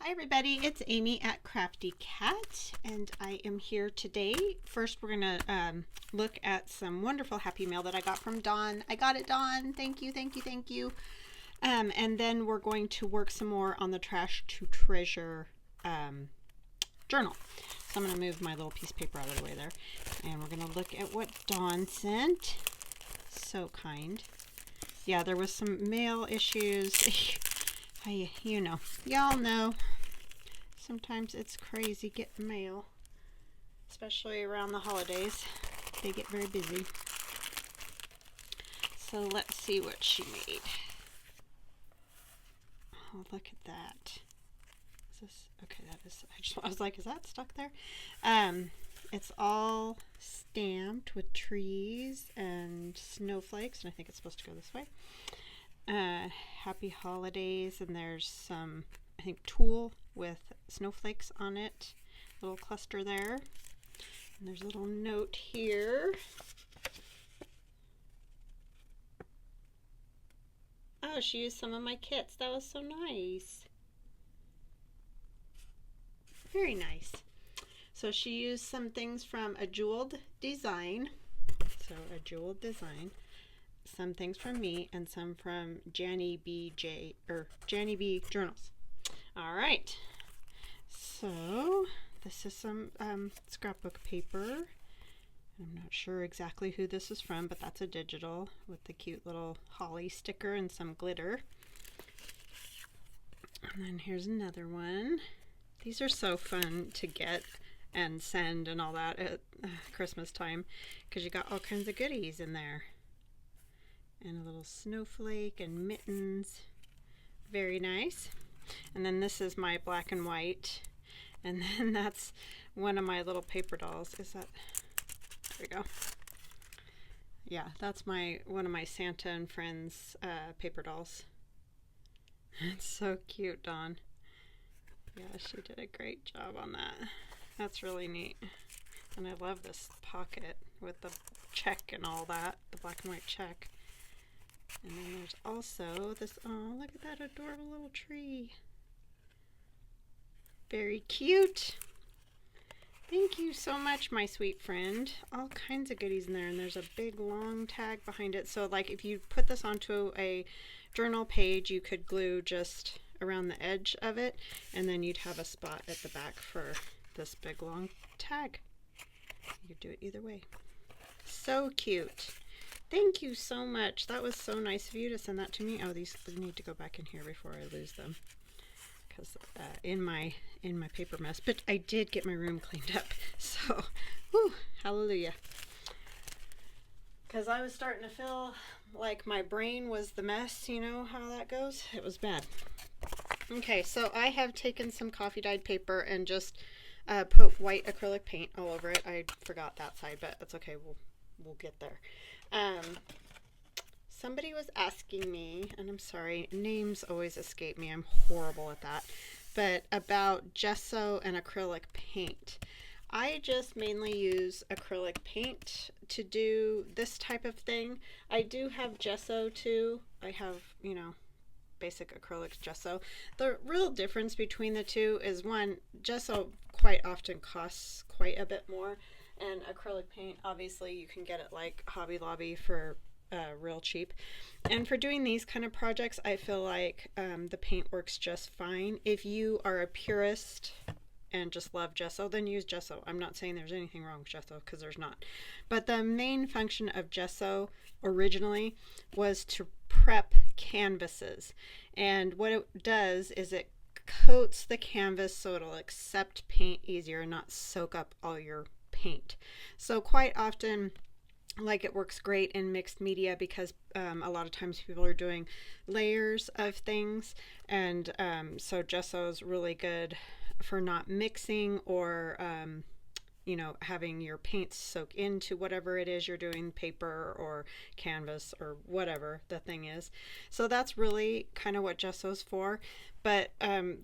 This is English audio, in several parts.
Hi everybody, it's Amy at Crafty Cat, and I am here today. First we're going to look at some wonderful happy mail that I got from Dawn. I got it, Dawn. Thank you, thank you, thank you. And then we're going to work some more on the Trash to Treasure journal. So I'm going to move my little piece of paper out of the way there, and we're going to look at what Dawn sent. So kind. Yeah, there was some mail issues. Y'all know, sometimes it's crazy getting mail, especially around the holidays. They get very busy. So let's see what she made. Oh, look at that. Is this, okay, that is, I was like, is that stuck there? It's all stamped with trees and snowflakes, and I think it's supposed to go this way. Happy holidays, and there's some, I think, tulle with snowflakes on it, little cluster there, and there's a little note here. Oh, she used some of my kits. That was so nice. Very nice. So she used some things from a jeweled design. So a jeweled design. Some things from me and some from Janny B Journals. All right. So this is some scrapbook paper. I'm not sure exactly who this is from, but that's a digital with the cute little holly sticker and some glitter. And then here's another one. These are so fun to get and send and all that at Christmas time, because you got all kinds of goodies in there. And a little snowflake and mittens. Very nice. And then this is my black and white. And then that's one of my little paper dolls. Is that, there we go. Yeah, that's one of my Santa and Friends paper dolls. It's so cute, Dawn. Yeah, she did a great job on that. That's really neat. And I love this pocket with the check and all that, the black and white check. And then there's also this, oh, look at that adorable little tree. Very cute. Thank you so much, my sweet friend. All kinds of goodies in there, and there's a big long tag behind it. So like if you put this onto a journal page, you could glue just around the edge of it, and then you'd have a spot at the back for this big long tag. You could do it either way. So cute. Thank you so much. That was so nice of you to send that to me. Oh, these need to go back in here before I lose them, because in my paper mess. But I did get my room cleaned up, so whew, hallelujah. Because I was starting to feel like my brain was the mess. You know how that goes. It was bad. Okay, so I have taken some coffee dyed paper and just put white acrylic paint all over it. I forgot that side, but that's okay. We'll get there. Somebody was asking me, and I'm sorry, names always escape me. I'm horrible at that. But about gesso and acrylic paint. I just mainly use acrylic paint to do this type of thing. I do have gesso too. I have, basic acrylic gesso. The real difference between the two is, one, gesso quite often costs quite a bit more. And acrylic paint, obviously, you can get it like Hobby Lobby for real cheap. And for doing these kind of projects, I feel like the paint works just fine. If you are a purist and just love gesso, then use gesso. I'm not saying there's anything wrong with gesso, because there's not. But the main function of gesso originally was to prep canvases. And what it does is it coats the canvas so it'll accept paint easier and not soak up all your paint. So quite often, like, it works great in mixed media, because a lot of times people are doing layers of things, and so gesso is really good for not mixing or having your paints soak into whatever it is you're doing, paper or canvas or whatever the thing is. So that's really kind of what gesso's for. But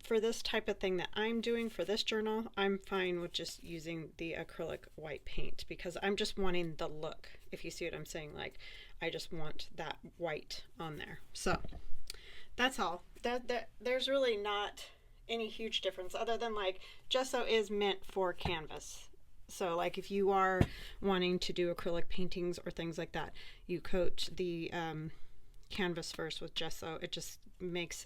for this type of thing that I'm doing for this journal, I'm fine with just using the acrylic white paint, because I'm just wanting the look, if you see what I'm saying. Like, I just want that white on there. So that's all. There's really not any huge difference other than like gesso is meant for canvas. So like if you are wanting to do acrylic paintings or things like that, you coat the canvas first with gesso. It just makes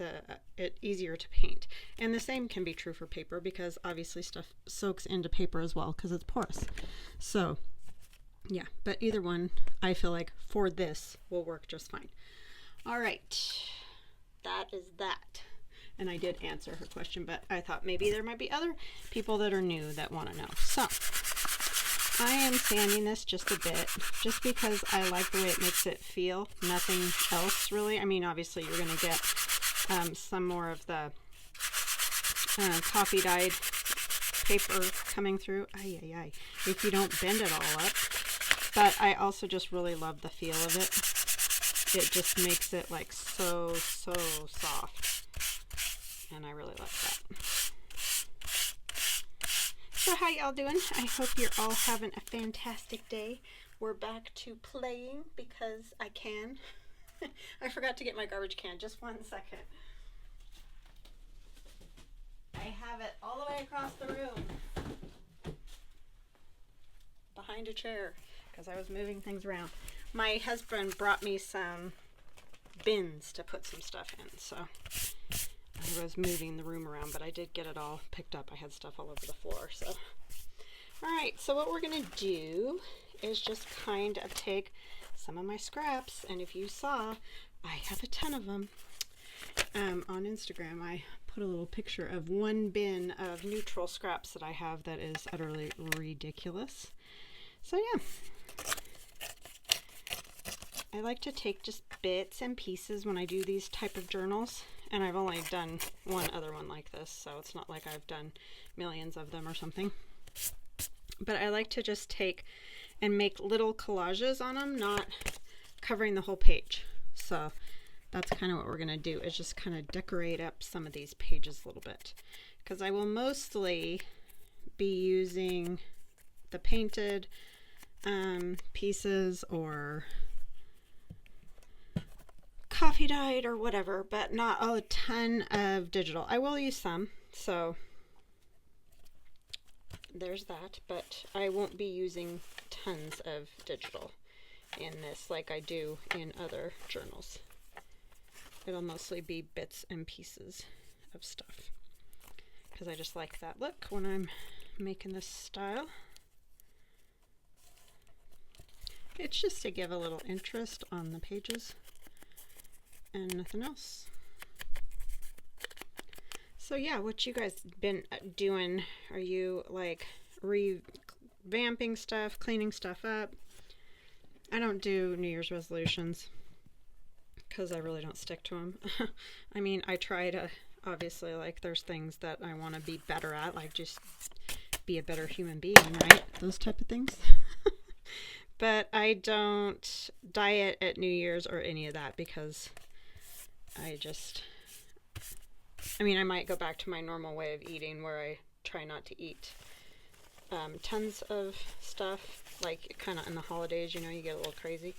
it easier to paint. And the same can be true for paper, because obviously stuff soaks into paper as well because it's porous. So yeah, but either one I feel like for this will work just fine. All right, that is that. And I did answer her question, but I thought maybe there might be other people that are new that want to know. So I am sanding this just a bit, just because I like the way it makes it feel. Nothing else really. I mean, obviously you're going to get some more of the coffee dyed paper coming through. Ay, ay, ay. If you don't bend it all up. But I also just really love the feel of it. It just makes it like so soft. And I really like that. So how y'all doing? I hope you're all having a fantastic day. We're back to playing because I can. I forgot to get my garbage can. Just 1 second. I have it all the way across the room. Behind a chair, because I was moving things around. My husband brought me some bins to put some stuff in, so I was moving the room around, but I did get it all picked up. I had stuff all over the floor, so. All right, so what we're gonna do is just kind of take some of my scraps, and if you saw, I have a ton of them. On Instagram, I put a little picture of one bin of neutral scraps that I have that is utterly ridiculous. So yeah. I like to take just bits and pieces when I do these type of journals, and I've only done one other one like this, so it's not like I've done millions of them or something. But I like to just take and make little collages on them, not covering the whole page. So that's kind of what we're going to do, is just kind of decorate up some of these pages a little bit, because I will mostly be using the painted pieces or coffee dyed or whatever, but not a ton of digital. I will use some, so there's that, but I won't be using tons of digital in this like I do in other journals. It'll mostly be bits and pieces of stuff, because I just like that look when I'm making this style. It's just to give a little interest on the pages and nothing else. So yeah, what you guys been doing? Are you like revamping stuff, cleaning stuff up? I don't do New Year's resolutions because I really don't stick to them. I mean, I try to, obviously, like there's things that I want to be better at, like just be a better human being, right? Those type of things. But I don't diet at New Year's or any of that, because I mean, I might go back to my normal way of eating where I try not to eat tons of stuff, like kind of in the holidays, you know, you get a little crazy.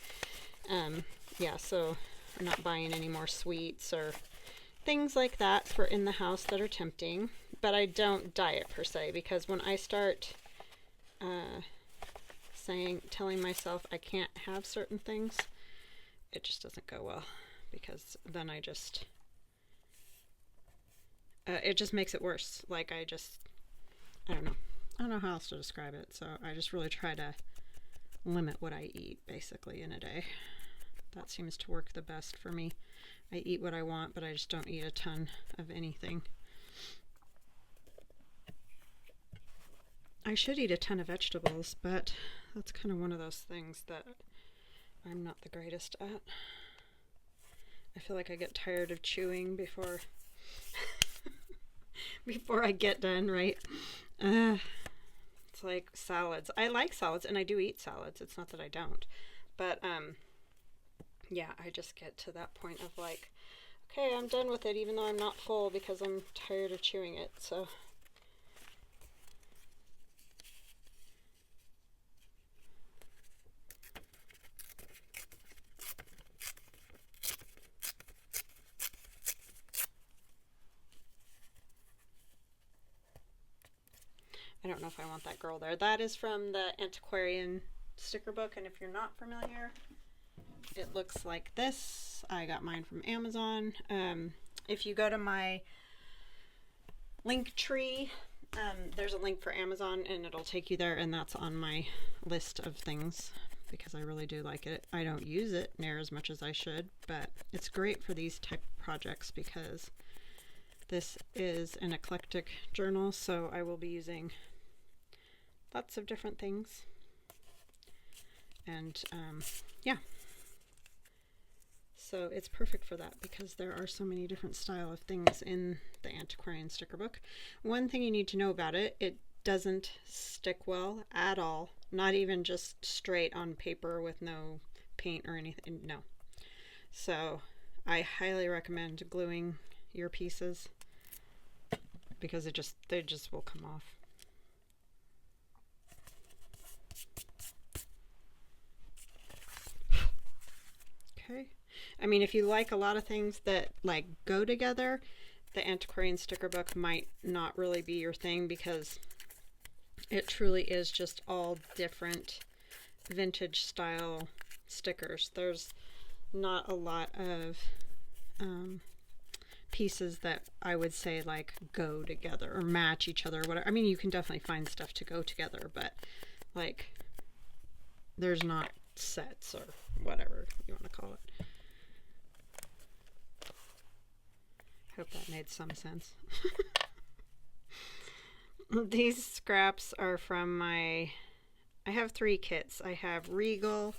Yeah, so I'm not buying any more sweets or things like that for in the house that are tempting, but I don't diet per se, because when I start telling myself I can't have certain things, it just doesn't go well, because then I just it just makes it worse. Like I don't know how else to describe it. So I just really try to limit what I eat basically in a day. That seems to work the best for me. I eat what I want, but I just don't eat a ton of anything. I should eat a ton of vegetables, but that's kind of one of those things that I'm not the greatest at. I feel like I get tired of chewing before before I get done, right? It's like salads. I like salads, and I do eat salads. It's not that I don't. But yeah, I just get to that point of like, okay, I'm done with it, even though I'm not full, because I'm tired of chewing it. So I don't know if I want that girl there. That is from the Antiquarian sticker book, and if you're not familiar, it looks like this. I got mine from Amazon. If you go to my Linktree, there's a link for Amazon, and it'll take you there, and that's on my list of things because I really do like it. I don't use it near as much as I should, but it's great for these type of projects because this is an eclectic journal, so I will be using lots of different things. And yeah, so it's perfect for that because there are so many different style of things in the Antiquarian sticker book. One thing you need to know about it, it doesn't stick well at all, not even just straight on paper with no paint or anything, no. So I highly recommend gluing your pieces because they just will come off. Okay. I mean, if you like a lot of things that like go together, the Antiquarian sticker book might not really be your thing because it truly is just all different vintage style stickers. There's not a lot of pieces that I would say like go together or match each other or whatever. I mean, you can definitely find stuff to go together, but like there's not sets or whatever you want to call it. Hope that made some sense. These scraps are from I have 3 kits. I have Regal,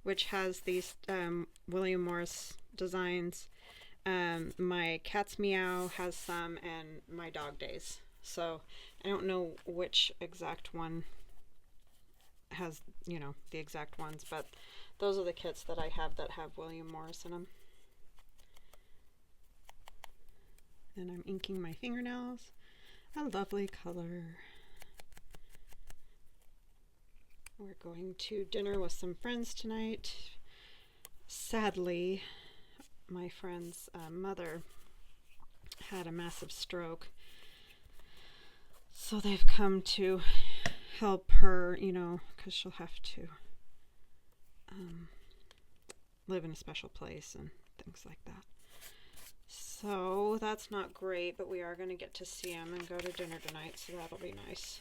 which has these William Morris designs. My Cat's Meow has some, and my Dog Days. So I don't know which exact one has, you know, the exact ones, but those are the kits that I have that have William Morris in them. And I'm inking my fingernails. A lovely color. We're going to dinner with some friends tonight. Sadly, my friend's mother had a massive stroke. So they've come to help her, you know, because she'll have to live in a special place and things like that. So that's not great, but we are going to get to see him and go to dinner tonight, so that'll be nice.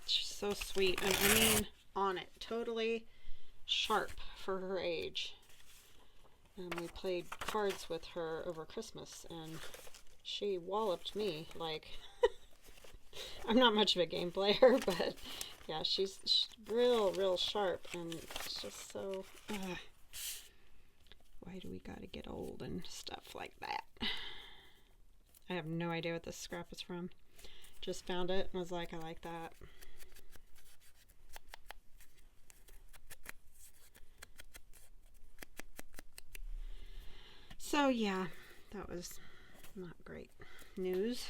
She's so sweet, and I mean on it, totally sharp for her age. And we played cards with her over Christmas, and she walloped me. Like, I'm not much of a game player, but yeah, she's real sharp, and it's just so... why do we gotta get old and stuff like that? I have no idea what this scrap is from. Just found it and was like, I like that. So yeah, that was not great news.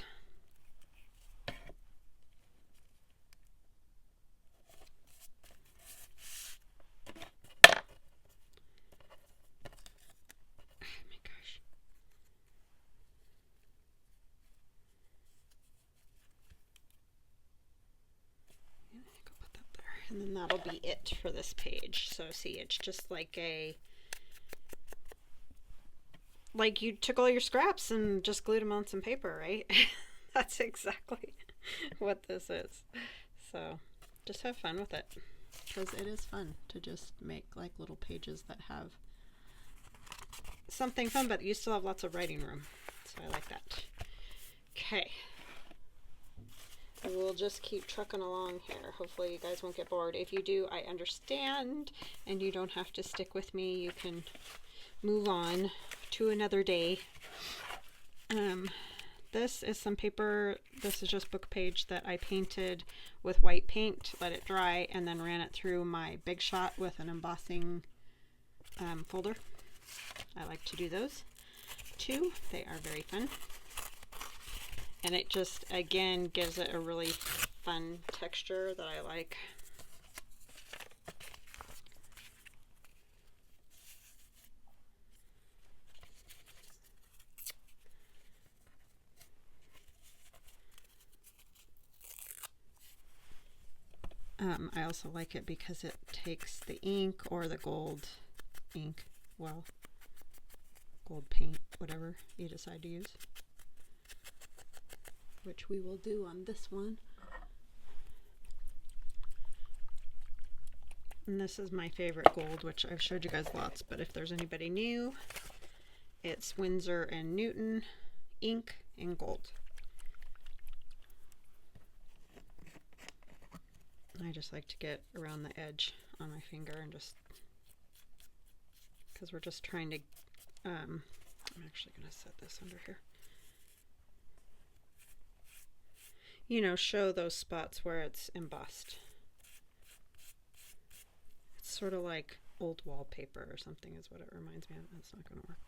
And then that'll be it for this page. So see, it's just like like you took all your scraps and just glued them on some paper, right? That's exactly what this is. So just have fun with it, because it is fun to just make like little pages that have something fun, but you still have lots of writing room. So I like that. Okay. We'll just keep trucking along here. Hopefully you guys won't get bored. If you do, I understand, and you don't have to stick with me. You can move on to another day. This is some paper. This is just book page that I painted with white paint, let it dry, and then ran it through my Big Shot with an embossing folder. I like to do those too. They are very fun. And it just, again, gives it a really fun texture that I like. I also like it because it takes the ink or the gold ink, well, gold paint, whatever you decide to use, which we will do on this one. And this is my favorite gold, which I've showed you guys lots, but if there's anybody new, it's Winsor & Newton ink in gold. I just like to get around the edge on my finger and just, because we're just trying to, I'm actually going to set this under here. You know, show those spots where it's embossed. It's sort of like old wallpaper or something is what it reminds me of. That's not going to work.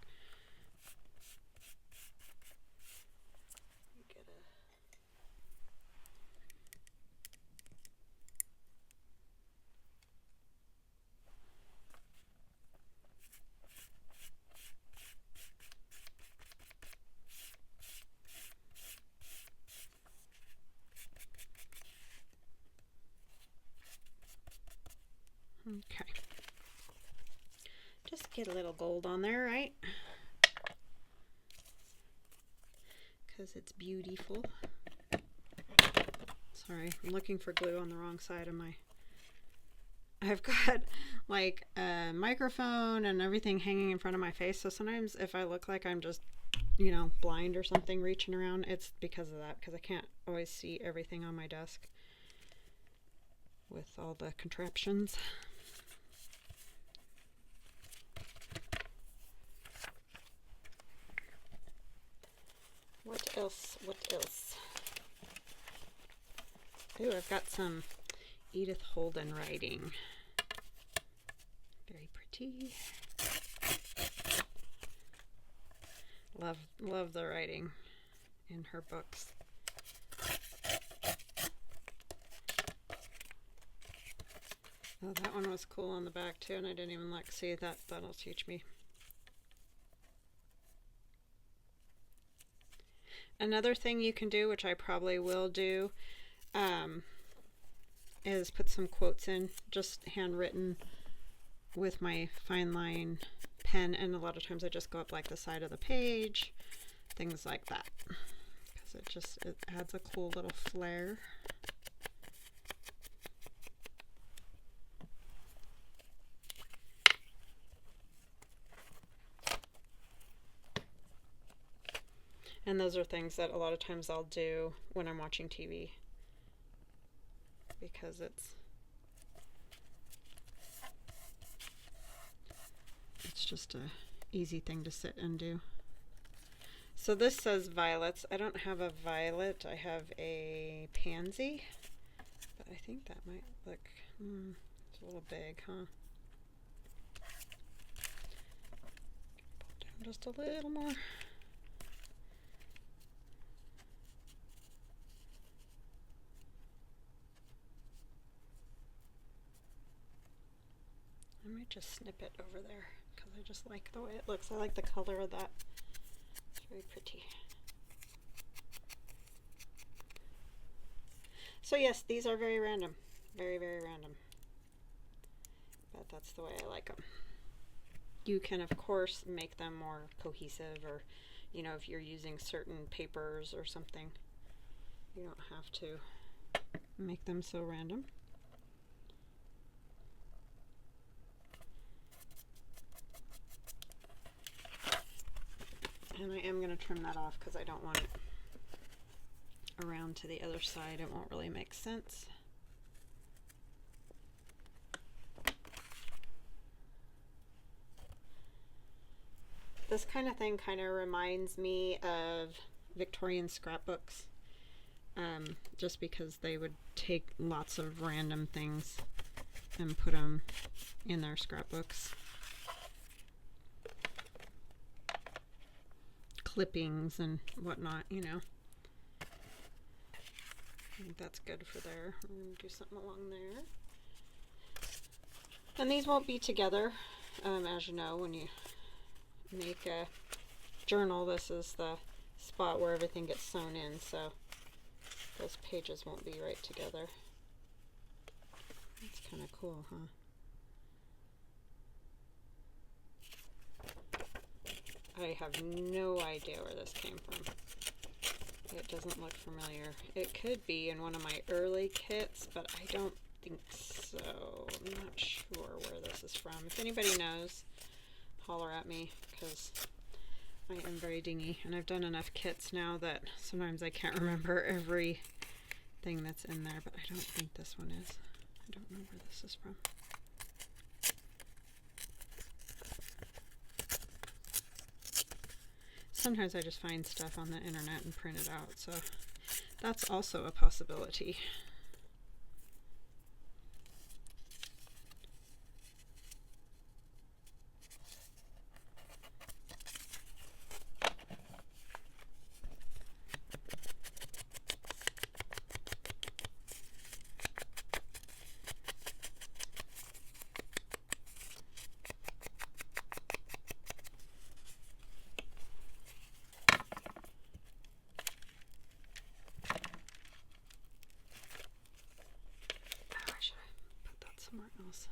Okay. Just get a little gold on there, right? Because it's beautiful. Sorry, I'm looking for glue on the wrong side of my... I've got like a microphone and everything hanging in front of my face, so sometimes if I look like I'm just, you know, blind or something reaching around, it's because of that, because I can't always see everything on my desk with all the contraptions. What else? What else? Ooh, I've got some Edith Holden writing. Very pretty. Love the writing in her books. Oh, that one was cool on the back too, and I didn't even see that. That'll teach me. Another thing you can do, which I probably will do, is put some quotes in, just handwritten with my fine line pen, and a lot of times I just go up like the side of the page, things like that, because it adds a cool little flair. And those are things that a lot of times I'll do when I'm watching TV, because it's just a easy thing to sit and do. So this says violets. I don't have a violet. I have a pansy, but I think that might look, it's a little big, huh? Pull down just a little more. I might just snip it over there because I just like the way it looks. I like the color of that. It's very pretty. So yes, these are very random. Very, very random. But that's the way I like them. You can, of course, make them more cohesive, or, you know, if you're using certain papers or something, you don't have to make them so random. And I am going to trim that off because I don't want it around to the other side. It won't really make sense. This kind of thing kind of reminds me of Victorian scrapbooks, just because they would take lots of random things and put them in their scrapbooks. Clippings and whatnot, you know. I think that's good for there. I'm going to do something along there. And these won't be together, as you know, when you make a journal, this is the spot where everything gets sewn in, so those pages won't be right together. That's kind of cool, huh? I have no idea where this came from. It doesn't look familiar. It could be in one of my early kits, but I don't think so. I'm not sure where this is from. If anybody knows, holler at me, because I am very dingy, and I've done enough kits now that sometimes I can't remember every thing that's in there, but I don't think this one is. I don't know where this is from. Sometimes I just find stuff on the internet and print it out, so that's also a possibility. Somewhere else.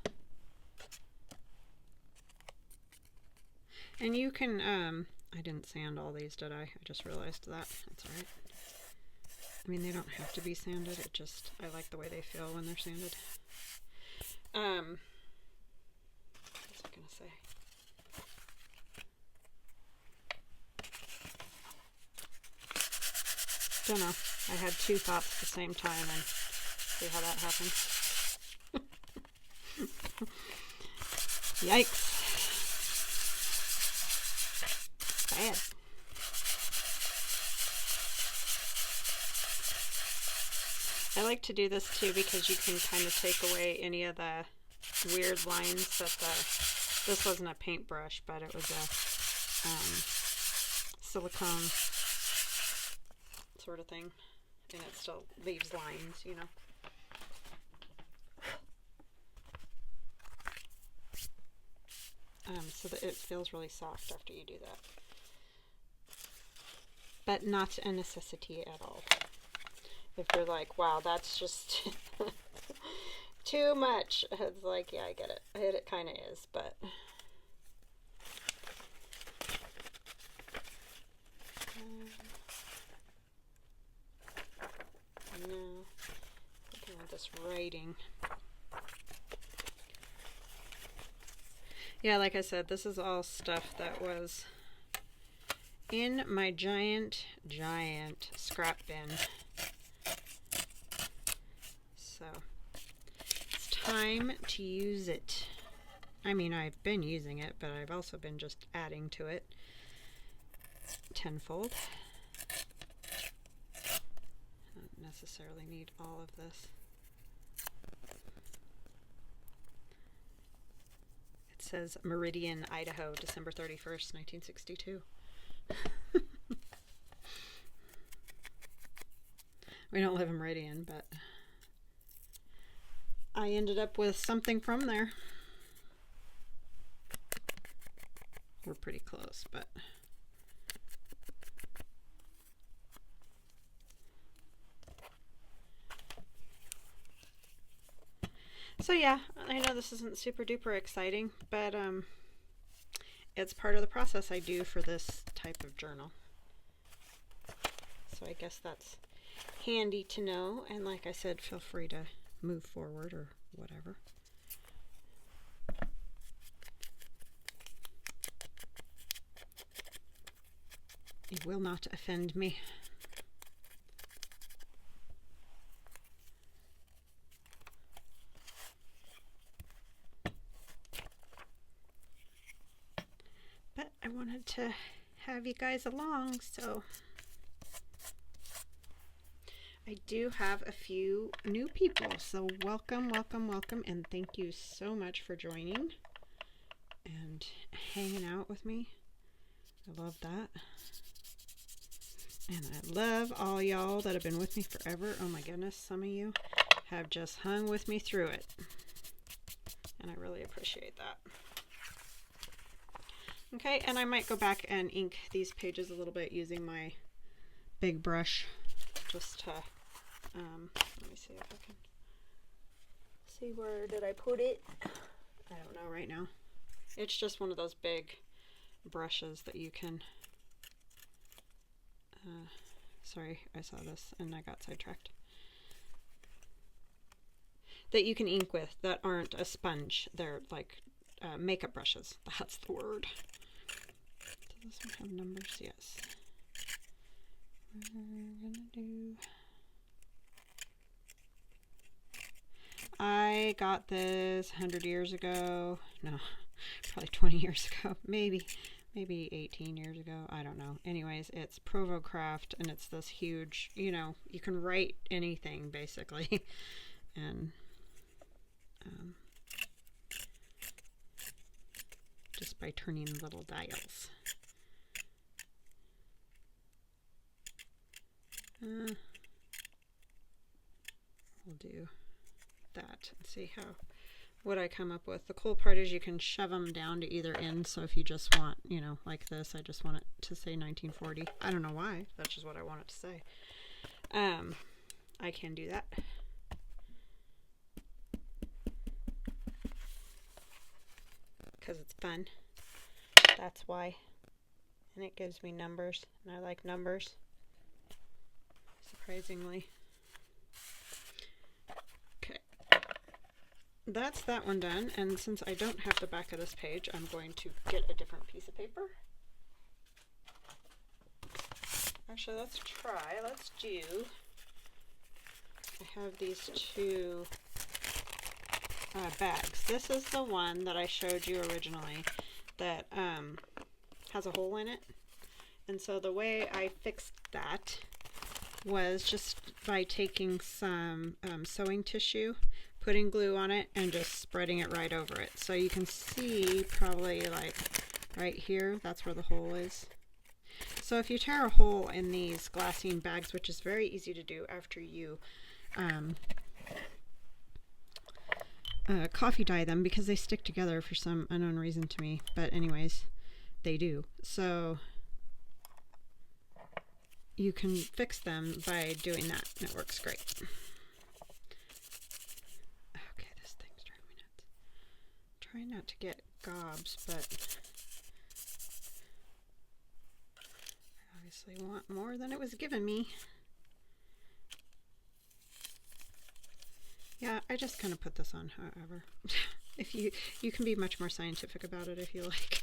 And you can, I didn't sand all these, did I? I just realized that. That's alright. I mean, they don't have to be sanded, it just, I like the way they feel when they're sanded. What was I gonna say? Don't know. I had two thoughts at the same time, and see how that happens. Yikes. Bad. I like to do this too because you can kind of take away any of the weird lines that this wasn't a paintbrush, but it was a silicone sort of thing, and it still leaves lines, you know. So that it feels really soft after you do that. But not a necessity at all. If you're like, wow, that's just too much. It's like, yeah, I get it. It kind of is, but... no. Looking at this writing. Yeah, like I said, this is all stuff that was in my giant scrap bin. So, it's time to use it. I mean, I've been using it, but I've also been just adding to it tenfold. I don't necessarily need all of this. Says Meridian, Idaho, December 31st, 1962. We don't live in Meridian, but I ended up with something from there. We're pretty close, but so yeah, I know this isn't super duper exciting, but it's part of the process I do for this type of journal. So I guess that's handy to know, and like I said, feel free to move forward or whatever. It will not offend me. But I wanted to have you guys along, so I do have a few new people, so welcome, welcome, welcome, and thank you so much for joining and hanging out with me. I love that. And I love all y'all that have been with me forever. Oh my goodness, some of you have just hung with me through it, and I really appreciate that. Okay, and I might go back and ink these pages a little bit using my big brush, just to, let me see if I can see, where did I put it? I don't know right now. It's just one of those big brushes that you can, sorry, I saw this and I got sidetracked. That you can ink with that aren't a sponge. They're like makeup brushes. That's the word. Does this one have numbers? Yes. We're gonna do... I got this 100 years ago. No, probably 20 years ago. Maybe 18 years ago. I don't know. Anyways, it's Provo Craft, and it's this huge, you know, you can write anything basically. And just by turning little dials. We'll do that and see what I come up with. The cool part is you can shove them down to either end, so if you just want, you know, like this, I just want it to say 1940. I don't know why, that's just what I want it to say. I can do that. Because it's fun. That's why. And it gives me numbers, and I like numbers, surprisingly. That's that one done, and since I don't have the back of this page, I'm going to get a different piece of paper. Actually, let's do, I have these two bags. This is the one that I showed you originally that has a hole in it, and so the way I fixed that was just by taking some sewing tissue, putting glue on it, and just spreading it right over it. So you can see probably like right here, that's where the hole is. So if you tear a hole in these glassine bags, which is very easy to do after you coffee dye them, because they stick together for some unknown reason to me, but anyways, they do. So you can fix them by doing that, and it works great. Okay, this thing's driving me nuts. Trying not to get gobs, but I obviously want more than it was giving me. Yeah, I just kind of put this on, however. If you can be much more scientific about it if you like.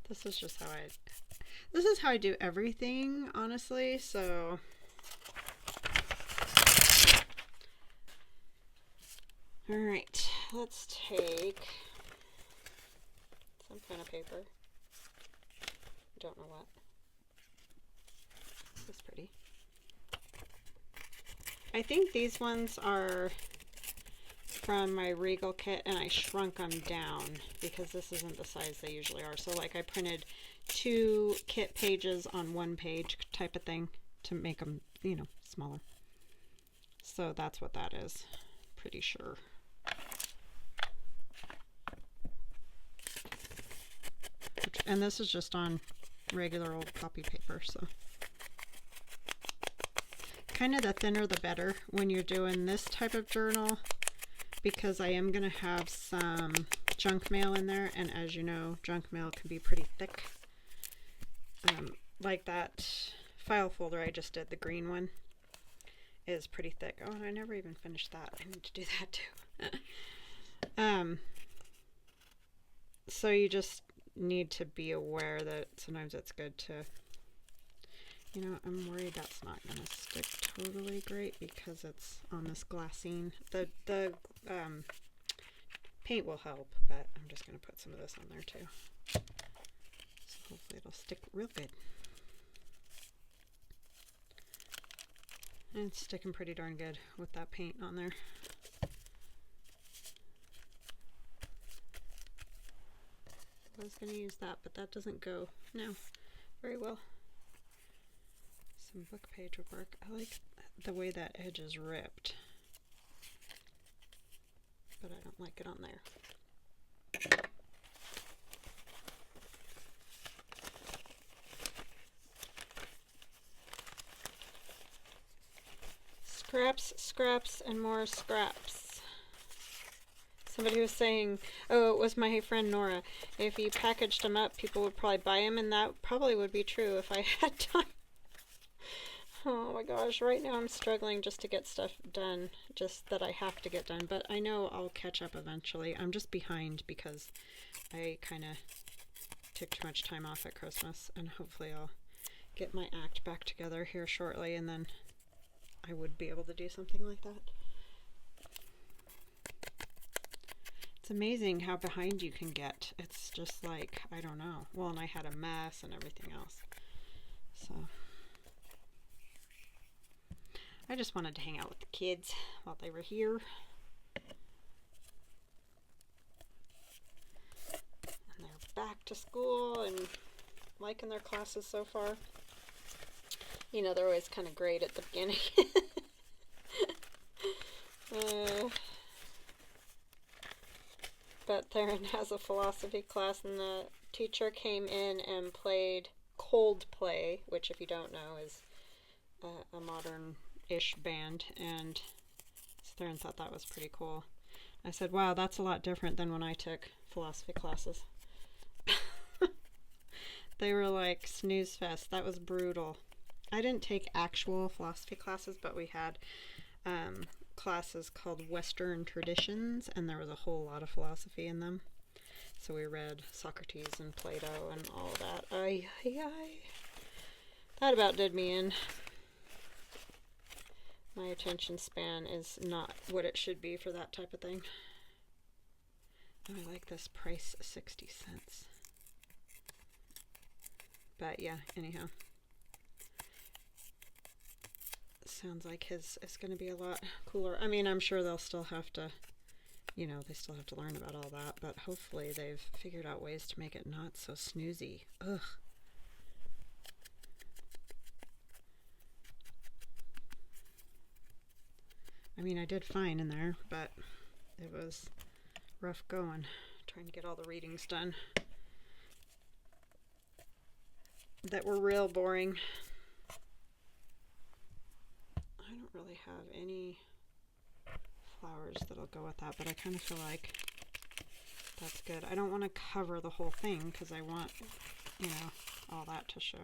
This is just how I do everything, honestly, so all right, let's take some kind of paper. I don't know what. This is pretty. I think these ones are from my Regal kit, and I shrunk them down because this isn't the size they usually are. So like I printed 2 kit pages on 1 page type of thing to make them, you know, smaller. So that's what that is, pretty sure. And this is just on regular old copy paper, so kind of the thinner the better when you're doing this type of journal, because I am going to have some junk mail in there, and as you know, junk mail can be pretty thick. Like that file folder I just did, the green one, is pretty thick. Oh, and I never even finished that. I need to do that too. So you just need to be aware that sometimes it's good to, you know, I'm worried that's not going to stick totally great because it's on this glassine. The paint will help, but I'm just going to put some of this on there too. So hopefully it'll stick real good. And it's sticking pretty darn good with that paint on there. I was going to use that, but that doesn't go now very well. Some book page would work. I like the way that edge is ripped, but I don't like it on there. Scraps, scraps, and more scraps. Somebody was saying, oh, it was my friend Nora, if you packaged them up, people would probably buy them, and that probably would be true if I had time. Oh my gosh, right now I'm struggling just to get stuff done, just that I have to get done, but I know I'll catch up eventually. I'm just behind because I kind of took too much time off at Christmas, and hopefully I'll get my act back together here shortly, and then I would be able to do something like that. It's amazing how behind you can get. It's just like, I don't know. Well, and I had a mess and everything else. So I just wanted to hang out with the kids while they were here. And they're back to school and liking their classes so far. You know, they're always kind of great at the beginning. But Theron has a philosophy class, and the teacher came in and played Coldplay, which, if you don't know, is a modern-ish band, and Theron thought that was pretty cool. I said, wow, that's a lot different than when I took philosophy classes. They were like snooze fest. That was brutal. I didn't take actual philosophy classes, but we had classes called Western Traditions, and there was a whole lot of philosophy in them. So we read Socrates and Plato and all that. That about did me in. My attention span is not what it should be for that type of thing. Oh, I like this price, 60 cents. But yeah, anyhow. Sounds like his is going to be a lot cooler. I mean, I'm sure they'll still have to, you know, they still have to learn about all that, but hopefully they've figured out ways to make it not so snoozy. Ugh. I mean, I did fine in there, but it was rough going, trying to get all the readings done that were real boring. I don't really have any flowers that'll go with that, but I kind of feel like that's good. I don't want to cover the whole thing because I want, you know, all that to show.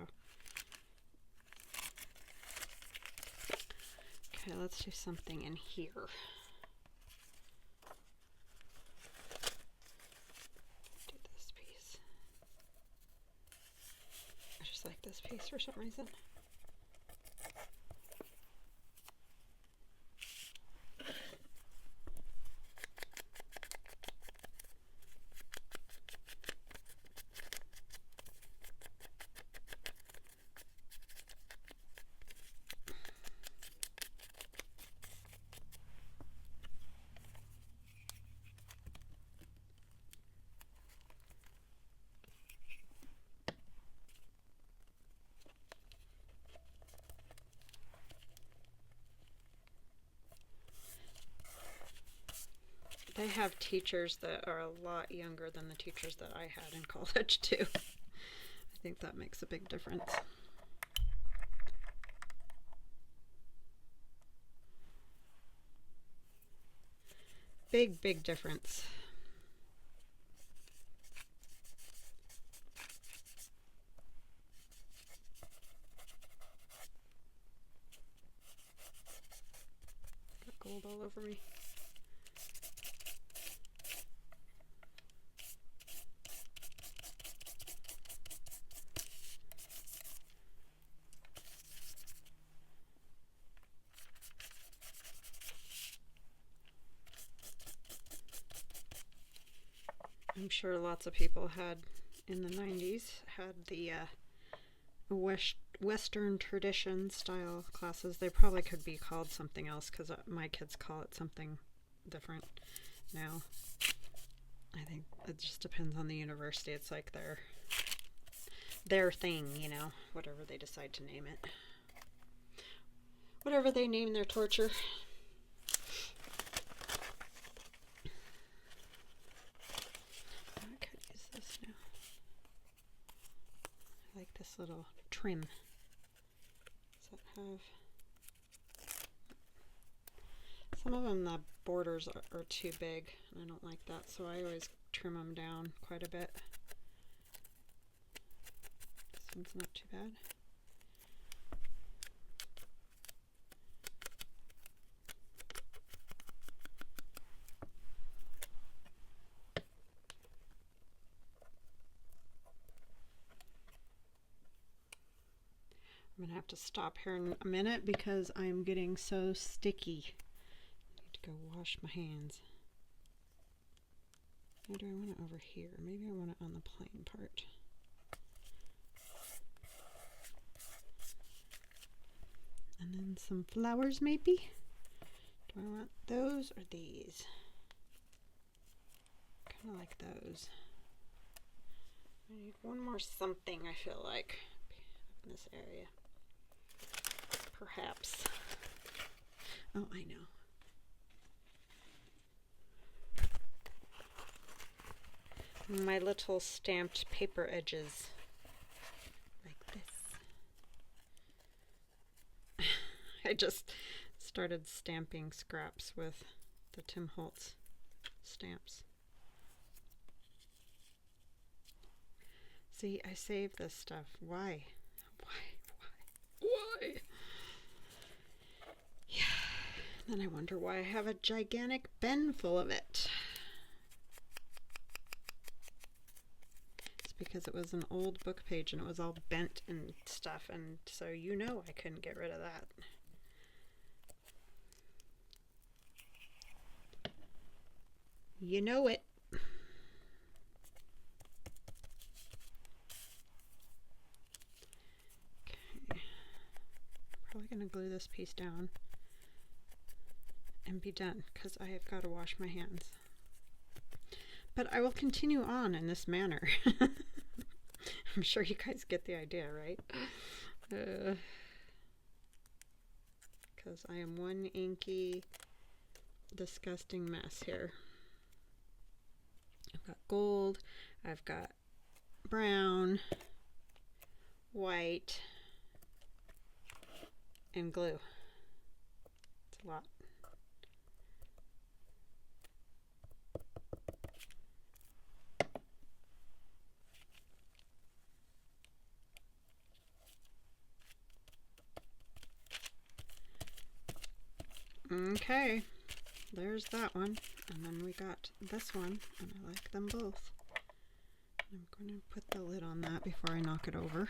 Okay, let's do something in here. Do this piece. I just like this piece for some reason. They have teachers that are a lot younger than the teachers that I had in college too. I think that makes a big difference. Big difference. Got gold all over me. I'm sure lots of people had, in the 90s, had the Western tradition style classes. They probably could be called something else because my kids call it something different now. I think it just depends on the university. It's like their thing, you know, whatever they decide to name it. Whatever they name their torture. This little trim. Does that have Some of them, the borders are too big, and I don't like that, so I always trim them down quite a bit. This one's not too bad. I'm going to have to stop here in a minute because I'm getting so sticky. I need to go wash my hands. Or do I want it over here? Maybe I want it on the plain part. And then some flowers maybe? Do I want those or these? Kind of like those. I need one more something, I feel like, in this area. Perhaps. Oh, I know. My little stamped paper edges. Like this. I just started stamping scraps with the Tim Holtz stamps. See, I save this stuff. Why? Why? Yeah. Then I wonder why I have a gigantic bin full of it. It's because it was an old book page and it was all bent and stuff, and so you know I couldn't get rid of that. You know it. Probably going to glue this piece down and be done because I have got to wash my hands. But I will continue on in this manner. I'm sure you guys get the idea, right? Because I am one inky, disgusting mess here. I've got gold, I've got brown, white, and glue. It's a lot. Okay, there's that one, and then we got this one, and I like them both. I'm going to put the lid on that before I knock it over.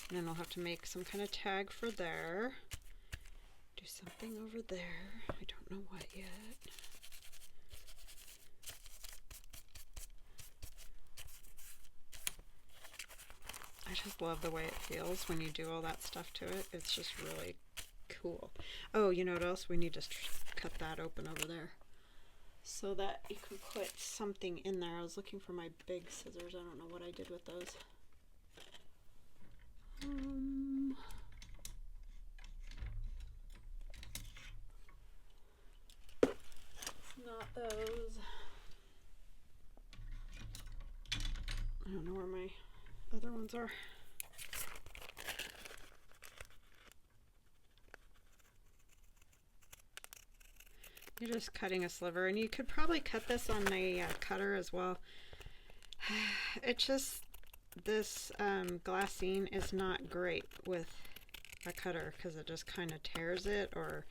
And then I'll have to make some kind of tag for there. Do something over there. I don't know what yet. I just love the way it feels when you do all that stuff to it. It's just really cool. Oh, you know what else? We need to cut that open over there so that you can put something in there. I was looking for my big scissors. I don't know what I did with those. Not those. I don't know where my other ones are. You're just cutting a sliver, and you could probably cut this on a cutter as well. It just, this glassine is not great with a cutter because it just kind of tears it or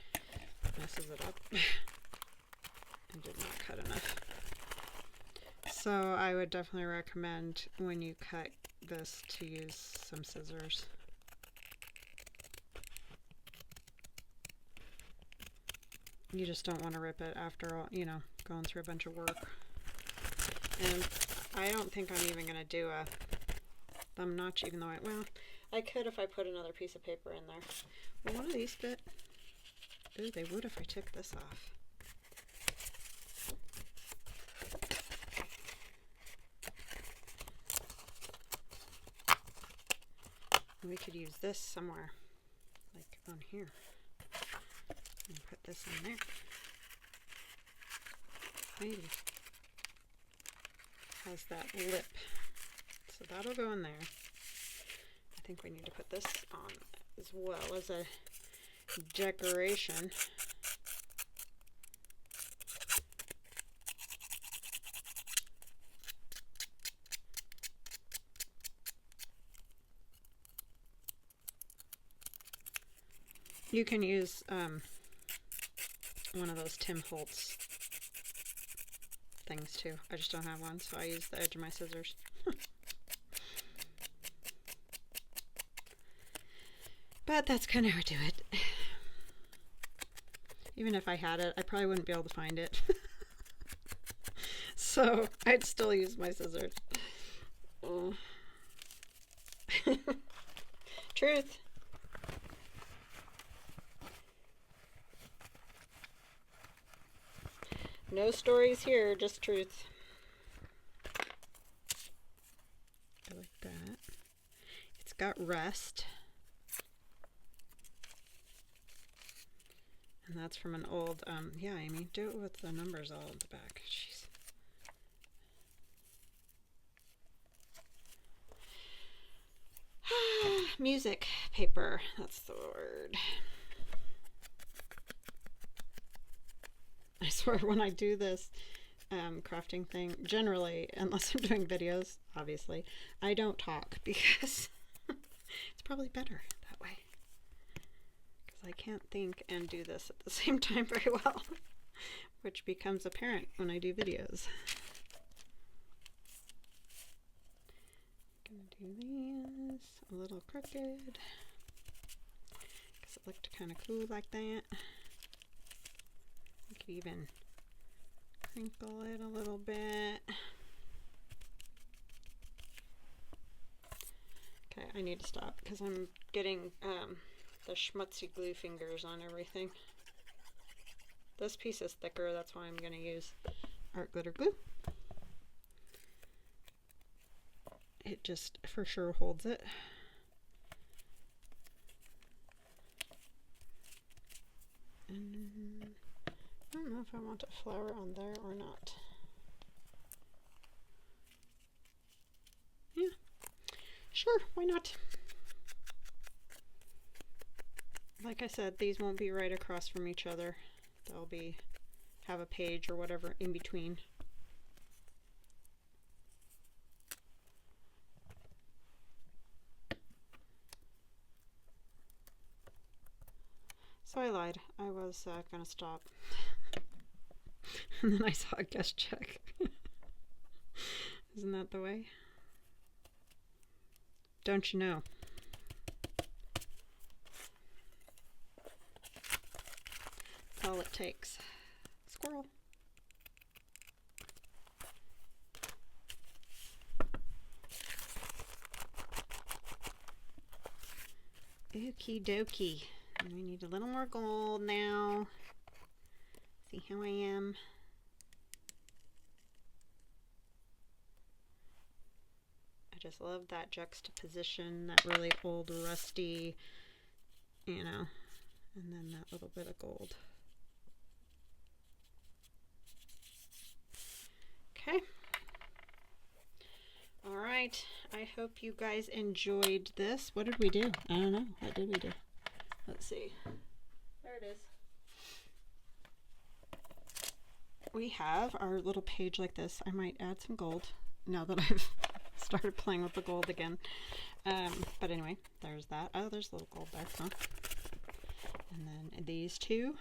messes it up. I did not cut enough. So I would definitely recommend when you cut this to use some scissors. You just don't want to rip it after all, you know, going through a bunch of work. And I don't think I'm even going to do a thumb notch, even though I could if I put another piece of paper in there. Will one of these fit? Ooh, they would if I took this off. We could use this somewhere, like on here, and put this in there. Maybe. Has that lip. So that'll go in there. I think we need to put this on as well as a decoration. You can use one of those Tim Holtz things too. I just don't have one, so I use the edge of my scissors. But that's kind of how I do it. Even if I had it, I probably wouldn't be able to find it. So I'd still use my scissors. Oh. Truth. No stories here, just truth. I like that. It's got rest. And that's from an old, yeah, Amy, do it with the numbers all at the back. Jeez. Music paper, that's the word. I swear when I do this crafting thing, generally, unless I'm doing videos, obviously, I don't talk because it's probably better that way. Because I can't think and do this at the same time very well, which becomes apparent when I do videos. Gonna do this a little crooked because it looked kind of cool like that. I could even crinkle it a little bit. Okay, I need to stop because I'm getting the schmutzy glue fingers on everything. This piece is thicker, that's why I'm going to use art glitter glue. It just for sure holds it. And I don't know if I want a flower on there or not. Yeah, sure, why not? Like I said, these won't be right across from each other. They'll be, have a page or whatever in between. So I lied. I was gonna stop. And then I saw a guest check. Isn't that the way? Don't you know? That's all it takes. Squirrel. Okie dokie. And we need a little more gold now. See how I am. I just love that juxtaposition, that really old rusty, you know, and then that little bit of gold. Okay. All right. I hope you guys enjoyed this. What did we do? I don't know. What did we do? Let's see. There it is. We have our little page like this. I might add some gold now that I've started playing with the gold again. But anyway, there's that. Oh, there's a little gold there, huh? And then these two.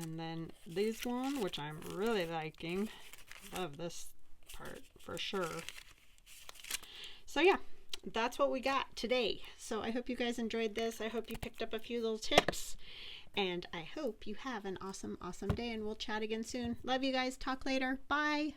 And then this one, which I'm really liking. Love this part for sure. So yeah, that's what we got today. So I hope you guys enjoyed this. I hope you picked up a few little tips. And I hope you have an awesome, awesome day. And we'll chat again soon. Love you guys. Talk later. Bye.